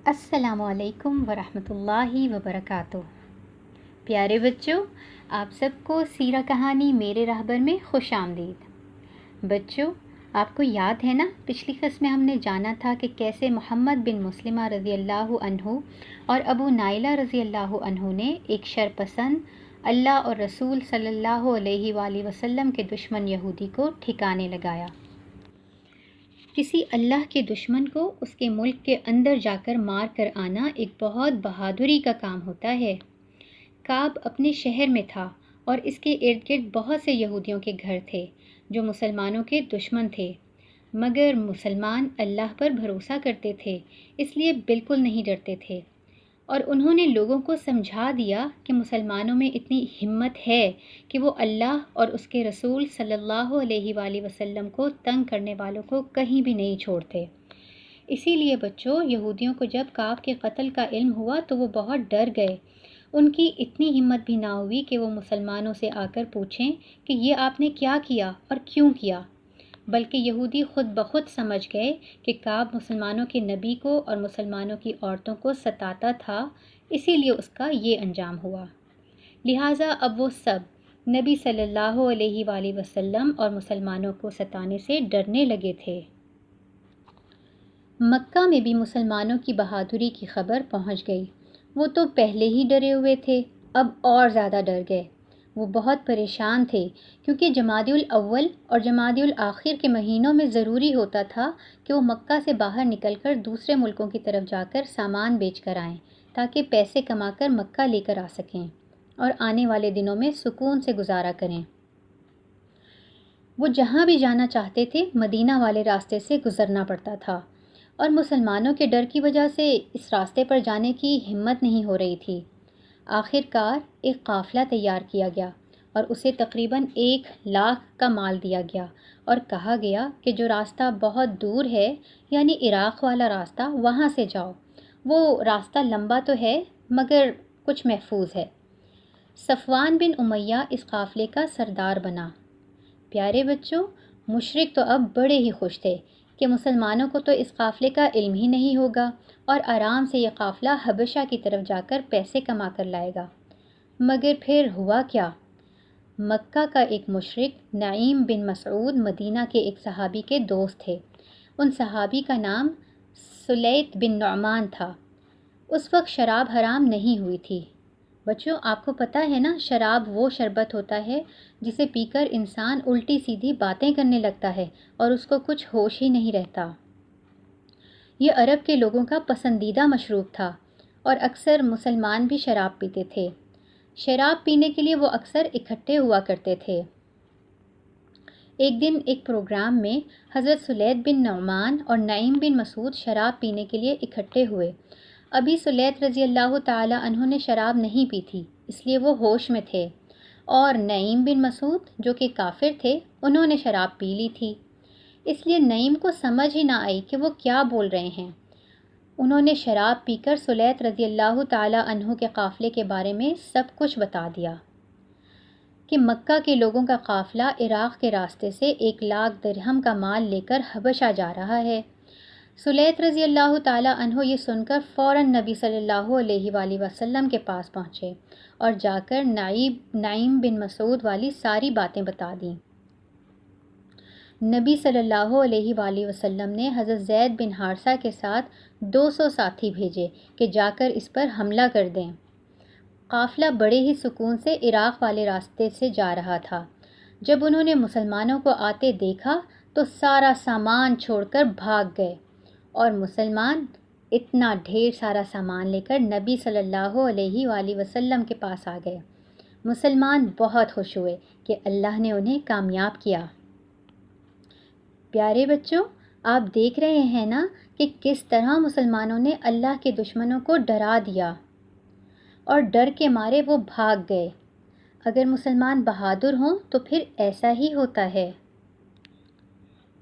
السلام علیکم ورحمۃ اللہ وبرکاتہ۔ پیارے بچوں، آپ سب کو سیرہ کہانی میرے رہبر میں خوش آمدید۔ بچوں، آپ کو یاد ہے نا، پچھلی قسط میں ہم نے جانا تھا کہ کیسے محمد بن مسلمہ رضی اللہ عنہ اور ابو نائلہ رضی اللہ عنہ نے ایک شرپسند اللہ اور رسول صلی اللہ علیہ وآلہ وسلم کے دشمن یہودی کو ٹھکانے لگایا۔ کسی اللہ کے دشمن کو اس کے ملک کے اندر جا کر مار کر آنا ایک بہت بہادری کا کام ہوتا ہے۔ کعب اپنے شہر میں تھا اور اس کے ارد گرد بہت سے یہودیوں کے گھر تھے جو مسلمانوں کے دشمن تھے، مگر مسلمان اللہ پر بھروسہ کرتے تھے، اس لیے بالکل نہیں ڈرتے تھے، اور انہوں نے لوگوں کو سمجھا دیا کہ مسلمانوں میں اتنی ہمت ہے کہ وہ اللہ اور اس کے رسول صلی اللہ علیہ وآلہ وسلم کو تنگ کرنے والوں کو کہیں بھی نہیں چھوڑتے۔ اسی لیے بچوں، یہودیوں کو جب کعب کے قتل کا علم ہوا تو وہ بہت ڈر گئے۔ ان کی اتنی ہمت بھی نہ ہوئی کہ وہ مسلمانوں سے آ کر پوچھیں کہ یہ آپ نے کیا کیا اور کیوں کیا، بلکہ یہودی خود بخود سمجھ گئے کہ کعب مسلمانوں کے نبی کو اور مسلمانوں کی عورتوں کو ستاتا تھا، اسی لیے اس کا یہ انجام ہوا۔ لہٰذا اب وہ سب نبی صلی اللہ علیہ وآلہ وسلم اور مسلمانوں کو ستانے سے ڈرنے لگے تھے۔ مکہ میں بھی مسلمانوں کی بہادری کی خبر پہنچ گئی۔ وہ تو پہلے ہی ڈرے ہوئے تھے، اب اور زیادہ ڈر گئے۔ وہ بہت پریشان تھے کیونکہ جمادی الاول اور جمادی الآخر کے مہینوں میں ضروری ہوتا تھا کہ وہ مکہ سے باہر نکل کر دوسرے ملکوں کی طرف جا کر سامان بیچ کر آئیں تاکہ پیسے کما کر مکہ لے کر آ سکیں اور آنے والے دنوں میں سکون سے گزارا کریں۔ وہ جہاں بھی جانا چاہتے تھے مدینہ والے راستے سے گزرنا پڑتا تھا، اور مسلمانوں کے ڈر کی وجہ سے اس راستے پر جانے کی ہمت نہیں ہو رہی تھی۔ آخر کار ایک قافلہ تیار کیا گیا اور اسے تقریباً 1,00,000 کا مال دیا گیا اور کہا گیا کہ جو راستہ بہت دور ہے، یعنی عراق والا راستہ، وہاں سے جاؤ۔ وہ راستہ لمبا تو ہے مگر کچھ محفوظ ہے۔ صفوان بن امیہ اس قافلے کا سردار بنا۔ پیارے بچوں، مشرک تو اب بڑے ہی خوش تھے کہ مسلمانوں کو تو اس قافلے کا علم ہی نہیں ہوگا اور آرام سے یہ قافلہ حبشہ کی طرف جا کر پیسے کما کر لائے گا۔ مگر پھر ہوا کیا؟ مکہ کا ایک مشرک نعیم بن مسعود مدینہ کے ایک صحابی کے دوست تھے۔ ان صحابی کا نام سلیت بن نعمان تھا۔ اس وقت شراب حرام نہیں ہوئی تھی۔ بچوں، آپ کو پتہ ہے نا، شراب وہ شربت ہوتا ہے جسے پی کر انسان الٹی سیدھی باتیں کرنے لگتا ہے اور اس کو کچھ ہوش ہی نہیں رہتا۔ یہ عرب کے لوگوں کا پسندیدہ مشروب تھا اور اکثر مسلمان بھی شراب پیتے تھے۔ شراب پینے کے لیے وہ اکثر اکٹھے ہوا کرتے تھے۔ ایک دن ایک پروگرام میں حضرت سلیت بن نعمان اور نعیم بن مسعود شراب پینے کے لیے اکٹھے ہوئے۔ ابھی سلیت رضی اللہ تعالی عنہ نے شراب نہیں پی تھی، اس لیے وہ ہوش میں تھے، اور نعیم بن مسعود جو کہ کافر تھے، انہوں نے شراب پی لی تھی۔ اس لیے نعیم کو سمجھ ہی نہ آئی کہ وہ کیا بول رہے ہیں۔ انہوں نے شراب پی کر سلیت رضی اللہ تعالی عنہ کے قافلے کے بارے میں سب کچھ بتا دیا کہ مکہ کے لوگوں کا قافلہ عراق کے راستے سے 1,00,000 درہم کا مال لے کر حبشہ جا رہا ہے۔ سلیت رضی اللہ تعالی عنہ یہ سن کر فوراً نبی صلی اللہ علیہ وآلہ وسلم کے پاس پہنچے اور جا کر نعیم بن مسعود والی ساری باتیں بتا دیں۔ نبی صلی اللہ علیہ وآلہ وسلم نے حضرت زید بن حارثہ کے ساتھ 200 ساتھی بھیجے کہ جا کر اس پر حملہ کر دیں۔ قافلہ بڑے ہی سکون سے عراق والے راستے سے جا رہا تھا۔ جب انہوں نے مسلمانوں کو آتے دیکھا تو سارا سامان چھوڑ کر بھاگ گئے، اور مسلمان اتنا ڈھیر سارا سامان لے کر نبی صلی اللہ علیہ وآلہ وسلم کے پاس آ گئے۔ مسلمان بہت خوش ہوئے کہ اللہ نے انہیں کامیاب کیا۔ پیارے بچوں، آپ دیکھ رہے ہیں نا کہ کس طرح مسلمانوں نے اللہ کے دشمنوں کو ڈرا دیا اور ڈر کے مارے وہ بھاگ گئے۔ اگر مسلمان بہادر ہوں تو پھر ایسا ہی ہوتا ہے۔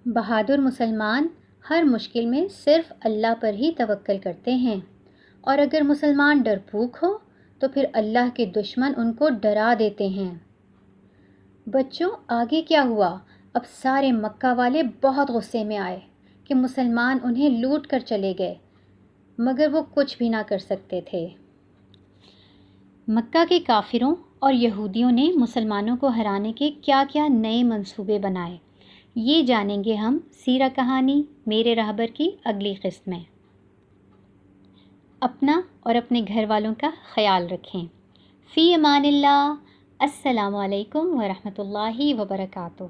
بہادر مسلمان ہر مشکل میں صرف اللہ پر ہی توکل کرتے ہیں، اور اگر مسلمان ڈرپوک ہو تو پھر اللہ کے دشمن ان کو ڈرا دیتے ہیں۔ بچوں، آگے کیا ہوا؟ اب سارے مکہ والے بہت غصے میں آئے کہ مسلمان انہیں لوٹ کر چلے گئے۔ مگر وہ کچھ بھی نہ کر سکتے تھے۔ مکہ کے کافروں اور یہودیوں نے مسلمانوں کو ہرانے کے کیا کیا نئے منصوبے بنائے، یہ جانیں گے ہم سیرہ کہانی میرے رہبر کی اگلی قسط میں۔ اپنا اور اپنے گھر والوں کا خیال رکھیں۔ فی امان اللہ۔ السلام علیکم ورحمۃ اللہ وبرکاتہ۔